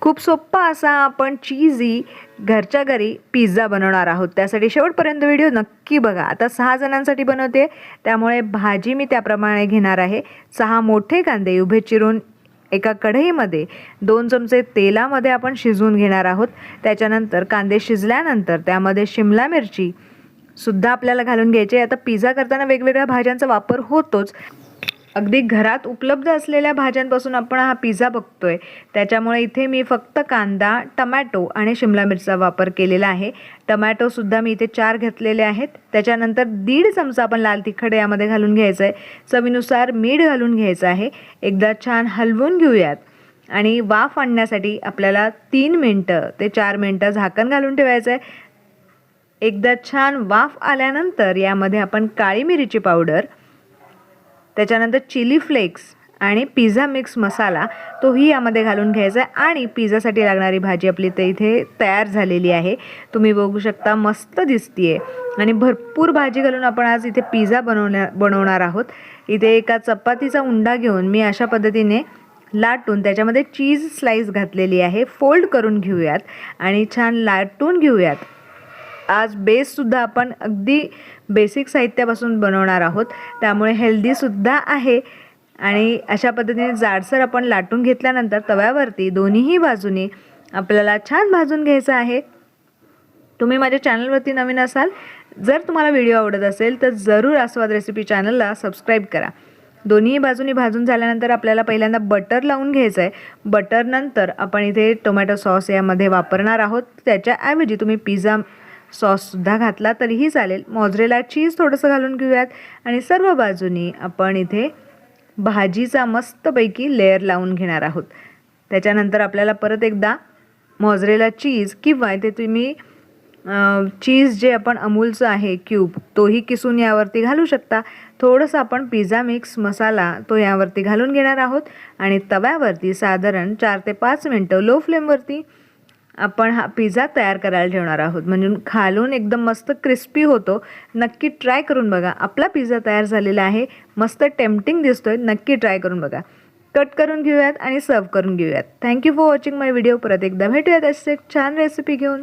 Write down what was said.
खूप सोप्पा असा आपण चीजी घरच्या घरी पिझ्झा बनवणार आहोत। त्यासाठी शेवटपर्यंत व्हिडिओ नक्की बघा। आता 6 जणांसाठी बनवते, त्यामुळे भाजी मी त्याप्रमाणे घेणार आहे। 6 मोठे कांदे उभे चिरून एका कढईमध्ये 2 चमचे तेलामध्ये आपण शिजवून घेणार आहोत। त्याच्यानंतर कांदे शिजल्यानंतर त्यामध्ये शिमला मिरची सुद्धा आपल्याला घालून घ्यायची। आता पिझ्झा करताना वेगवेगळ्या भाज्यांचा वापर होतोच, अगदी घरात उपलब्ध असलेल्या भाज्यांपासून आपण हा पिझ्झा बघतोय, त्याच्यामुळे इथे मी फक्त कांदा, टोमॅटो आणि शिमला मिरचीचा वापर केलेला आहे। टोमॅटो सुद्धा मी इथे 4 घेतलेले आहेत। त्याच्यानंतर 1.5 चमचा आपण लाल तिखट यामध्ये घालून घ्यायचं आहे। चवीनुसार मीठ घालून घ्यायचं आहे। एकदा छान हलवून घेऊयात आणि वाफ आणण्यासाठी आपल्याला 3 मिनिटं ते 4 मिनिटं झाकण घालून ठेवायचं आहे। एकदा छान वाफ आल्यानंतर यामध्ये आपण काळी मिरीची पावडर, त्याच्यानंतर चिली फ्लेक्स आणि पिझ्झा मिक्स मसाला तोही यामध्ये घालून घ्यायचा आहे आणि पिझ्झासाठी लागणारी भाजी आपली इथे तयार झालेली आहे। तुम्ही बघू शकता, मस्त दिसतीये आणि भरपूर भाजी घालून आपण आज इथे पिझ्झा बनवणार आहोत। इथे एका चपातीचा उंडा घेऊन मी अशा पद्धतीने लाटून त्याच्यामध्ये चीज स्लाइस घातलेली आहे। फोल्ड करून घेऊयात आणि छान लाटून घेऊयात। आज बेससुद्धा आपण अगदी बेसिक साहित्यापासून बनवणार आहोत, त्यामुळे हेल्दीसुद्धा आहे। आणि अशा पद्धतीने जाडसर आपण लाटून घेतल्यानंतर तव्यावरती दोन्हीही बाजूनी आपल्याला छान भाजून घ्यायचं आहे। तुम्ही माझ्या चॅनलवरती नवीन असाल, जर तुम्हाला व्हिडिओ आवडत असेल तर जरूर आस्वाद रेसिपी चॅनलला सबस्क्राईब करा। दोन्ही बाजूनी भाजून झाल्यानंतर आपल्याला पहिल्यांदा बटर लावून घ्यायचं आहे। बटर नंतर आपण इथे टोमॅटो सॉस यामध्ये वापरणार आहोत। त्याच्याऐवजी तुम्ही पिझ्झा सॉससुद्धा घातला तरीही चालेल। मोझरेला चीज थोडंसं घालून घेऊयात आणि सर्व बाजूनी आपण इथे भाजीचा मस्तपैकी लेयर लावून घेणार आहोत। त्याच्यानंतर आपल्याला परत एकदा मोझरेला चीज किंवा इथे तुम्ही चीज जे आपण अमूलचं आहे क्यूब तोही किसून यावरती घालू शकता। थोडंसं आपण पिझ्झा मिक्स मसाला तो यावरती घालून घेणार आहोत आणि तव्यावरती साधारण 4 ते 5 मिनिटं लो फ्लेमवरती आपण हा पिझ्झा तयार करायला ठेवणार आहोत, म्हणजे खालून एकदम मस्त क्रिस्पी होतो। नक्की ट्राय करून बघा। आपला पिझ्झा तयार झालेला आहे, मस्त टेम्पटिंग दिसतोय, नक्की ट्राय करून बघा। कट करून घेऊयात आणि सर्व करून घेऊयात। Thank you for watching my video. परत एकदा भेटूयात असे एक छान रेसिपी घेऊन।